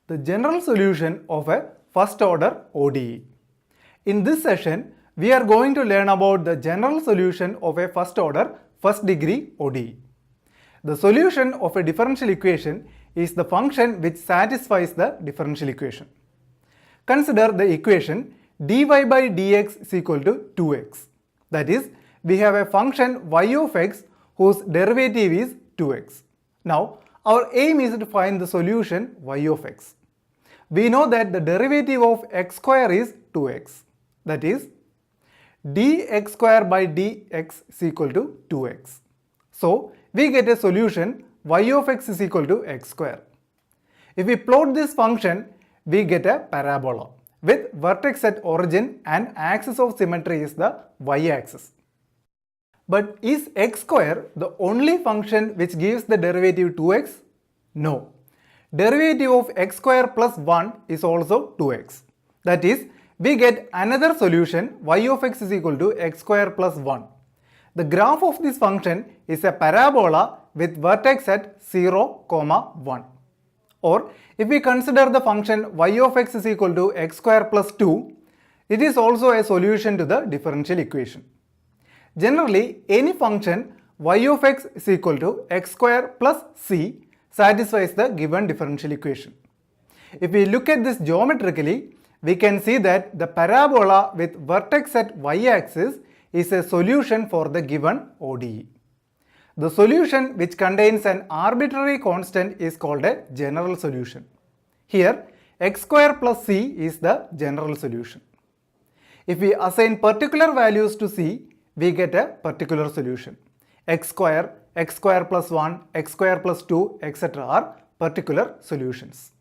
the general solution of a first order ODE. In this session, we are going to learn about the general solution of a first order first degree ODE. The solution of a differential equation is the function which satisfies the differential equation. Consider the equation dy by dx is equal to 2x. That is, we have a function y of x whose derivative is 2x. Now, our aim is to find the solution y of x. We know that the derivative of x square is 2x. That is, dx square by dx is equal to 2x. So, we get a solution y of x is equal to x square. If we plot this function, we get a parabola with vertex at origin and axis of symmetry is the y-axis. But is x square the only function which gives the derivative 2x? No. Derivative of x square plus 1 is also 2x. That is, we get another solution y of x is equal to x square plus 1. The graph of this function is a parabola with vertex at 0, 1. Or if we consider the function y of x is equal to x square plus 2, it is also a solution to the differential equation. Generally, any function y of x is equal to x square plus c satisfies the given differential equation. If we look at this geometrically, we can see that the parabola with vertex at y-axis is a solution for the given ODE. The solution which contains an arbitrary constant is called a general solution. Here, x square plus c is the general solution. If we assign particular values to c, we get a particular solution. X square plus 1, x square plus 2, etc. are particular solutions.